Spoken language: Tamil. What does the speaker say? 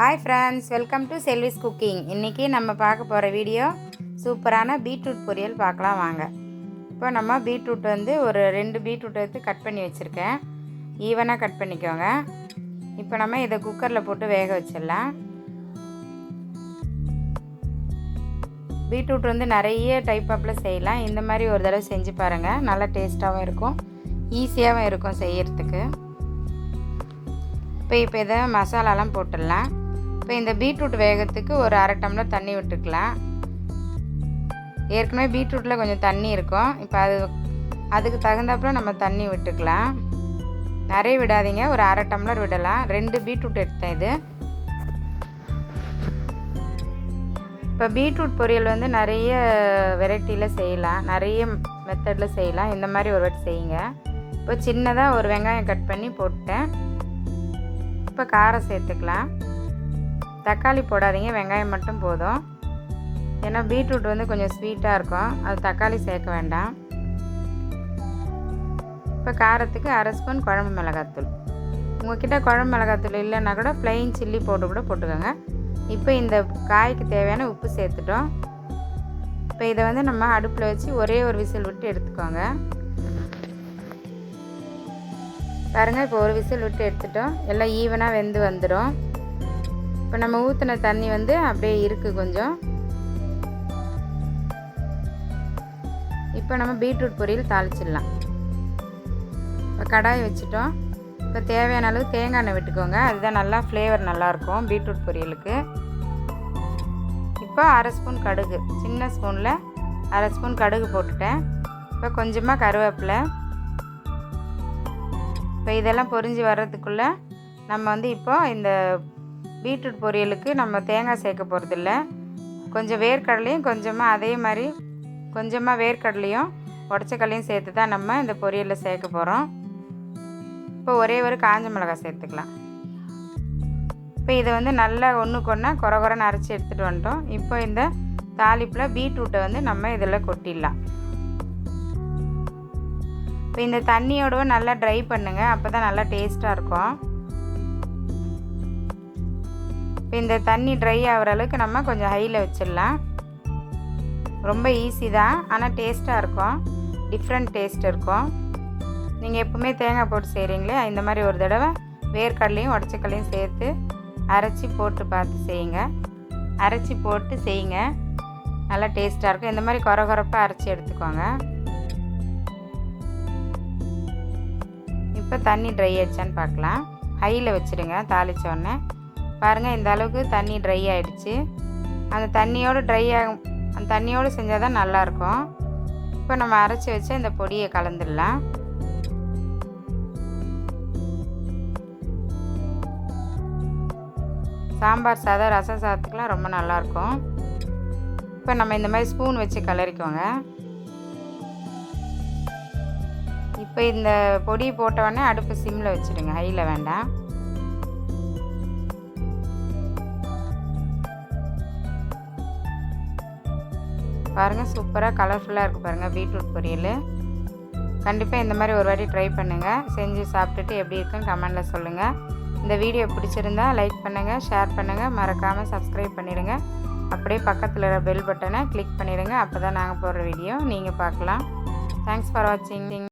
Hi friends, welcome to SELVI'S COOKIng. இன்னைக்கு நம்ம பார்க்க போற வீடியோ சூப்பரான பீட்ரூட் பொரியல் பார்க்கலாம் வாங்க. இப்போ நம்ம பீட்ரூட் வந்து ஒரு 2 பீட்ரூட் எடுத்து கட் பண்ணி வச்சிருக்கேன். ஈவனா கட் பண்ணிக்கோங்க. இப்போ நம்ம இத குக்கர்ல போட்டு வேக வச்சிடலாம். பீட்ரூட் வந்து நிறைய டைப் ஆப்ல செய்யலாம். இந்த மாதிரி ஒரு தடவை செஞ்சு பாருங்க. நல்ல டேஸ்டாவும் இருக்கும். ஈஸியாவும் இருக்கும் செய்யிறதுக்கு. இப்போ இத மசாலாலாம் போட்டுடலாம். இப்போ இந்த பீட்ரூட் வேகத்துக்கு ஒரு அரை டம்ளர் தண்ணி விட்டுக்கலாம். ஏற்கனவே பீட்ரூட்டில் கொஞ்சம் தண்ணி இருக்கும். இப்போ அதுக்கு தகுந்தாப்புல நம்ம தண்ணி விட்டுக்கலாம். நிறைய விடாதீங்க, ஒரு அரை டம்ளர் விடலாம். 2 பீட்ரூட் எடுத்தேன் இது. இப்போ பீட்ரூட் பொரியல் வந்து நிறைய வெரைட்டியில் செய்யலாம், நிறைய மெத்தடில் செய்யலாம். இந்த மாதிரி ஒரு வாட்டி செய்யுங்க. இப்போ சின்னதாக ஒரு வெங்காயம் கட் பண்ணி போட்டேன். இப்போ காரம் சேர்த்துக்கலாம். தக்காளி போடாதீங்க, வெங்காயம் மட்டும் போதும். ஏன்னா பீட்ரூட் வந்து கொஞ்சம் ஸ்வீட்டாக இருக்கும், அது தக்காளி சேர்க்க வேண்டாம். இப்போ காரத்துக்கு அரை ஸ்பூன் குழம்பு மிளகாத்தூள். உங்கள்கிட்ட குழம்பு மிளகாத்தூள் இல்லைன்னா கூட ப்ளைன் சில்லி பவுடர் கூட போட்டுக்கோங்க. இப்போ இந்த காய்க்கு தேவையான உப்பு சேர்த்துட்டோம். இப்போ இதை வந்து நம்ம அடுப்பில் வச்சு ஒரே ஒரு விசில் விட்டு எடுத்துக்கோங்க. பாருங்கள், இப்போ ஒரு விசில் விட்டு எடுத்துட்டோம். எல்லாம் ஈவனாக வெந்து வந்துடும். இப்போ நம்ம ஊற்றின தண்ணி வந்து அப்படியே இருக்குது கொஞ்சம். இப்போ நம்ம பீட்ரூட் பொரியல் தாளிச்சிடலாம். இப்போ கடாய் வச்சுட்டோம். இப்போ தேவையான அளவு தேங்காய் எண்ணெய் விட்டுக்கோங்க. அதுதான் நல்லா ஃப்ளேவர் நல்லாயிருக்கும் பீட்ரூட் பொரியலுக்கு. இப்போ அரை ஸ்பூன் கடுகு, சின்ன ஸ்பூனில் அரை ஸ்பூன் கடுகு போட்டுட்டேன். இப்போ கொஞ்சமாக கருவேப்பிலை. இப்போ இதெல்லாம் பொரிஞ்சு வர்றதுக்குள்ளே நம்ம வந்து இப்போ இந்த பீட்ரூட் பொரியலுக்கு நம்ம தேங்காய் சேர்க்க போகிறதில்ல. கொஞ்சம் வேர்க்கடலையும் கொஞ்சமாக அதே மாதிரி கொஞ்சமாக வேர்க்கடலையும் உடச்சக்கடலையும் சேர்த்து தான் நம்ம இந்த பொரியலில் சேர்க்க போகிறோம். இப்போ ஒரே ஒரு காஞ்ச மிளகாய் சேர்த்துக்கலாம். இப்போ இதை வந்து நல்லா ஒன்றுக்கு ஒன்றா குறன்னு அரைச்சி எடுத்துகிட்டு வந்துட்டோம். இப்போ இந்த தாளிப்பில் பீட்ரூட்டை வந்து நம்ம இதில் கொட்டிடலாம். இப்போ இந்த தண்ணியோட நல்லா ட்ரை பண்ணுங்கள், அப்போ தான் நல்லா டேஸ்ட்டாக இருக்கும். இப்போ இந்த தண்ணி ட்ரை ஆகிற அளவுக்கு நம்ம கொஞ்சம் ஹையில் வச்சிடலாம். ரொம்ப ஈஸி தான், ஆனால் டேஸ்ட்டாக இருக்கும். டிஃப்ரெண்ட் டேஸ்ட் இருக்கும். நீங்கள் எப்பவுமே தேங்காய் போட்டு செய்கிறீங்களே, இந்த மாதிரி ஒரு தடவை வேர்க்கடலையும் உடச்சக்கடலையும் சேர்த்து அரைச்சி போட்டு பார்த்து செய்யுங்க. அரைச்சி போட்டு செய்யுங்க, நல்லா டேஸ்ட்டாக இருக்கும். இந்த மாதிரி குறப்பாக அரைச்சி எடுத்துக்கோங்க. இப்போ தண்ணி ட்ரை ஆயிடுச்சான்னு பார்க்கலாம். ஹையில் வச்சுடுங்க தாளித்தோடனே. பாருங்கள், இந்த அளவுக்கு தண்ணி ட்ரை ஆகிடுச்சு. அந்த தண்ணியோடு செஞ்சால் தான் நல்லாயிருக்கும். இப்போ நம்ம அரைச்சி வச்சு இந்த பொடியை கலந்துடலாம். சாம்பார் சாதம், ரசம் சாதத்துக்கெலாம் ரொம்ப நல்லாயிருக்கும். இப்போ நம்ம இந்த மாதிரி ஸ்பூன் வச்சு கிளறிக்கோங்க. இப்போ இந்த பொடி போட்டவுடனே அடுப்பு சிம்மில் வச்சுடுங்க, ஹையில் வேண்டாம். பாருங்கள், சூப்பராக கலர்ஃபுல்லாக இருக்குது பாருங்கள் பீட்ரூட் பொரியல். கண்டிப்பாக இந்த மாதிரி ஒரு வாட்டி ட்ரை பண்ணுங்கள். செஞ்சு சாப்பிட்டுட்டு எப்படி இருக்குன்னு கமெண்டில் சொல்லுங்கள். இந்த வீடியோ பிடிச்சிருந்தா லைக் பண்ணுங்கள், ஷேர் பண்ணுங்கள், மறக்காமல் சப்ஸ்கிரைப் பண்ணிவிடுங்க. அப்படியே பக்கத்தில் இருக்கிற பெல் பட்டனை கிளிக் பண்ணிவிடுங்க. அப்போ தான் நாங்கள் போடுற வீடியோ நீங்கள் பார்க்கலாம். தேங்க்ஸ் ஃபார் வாட்சிங்.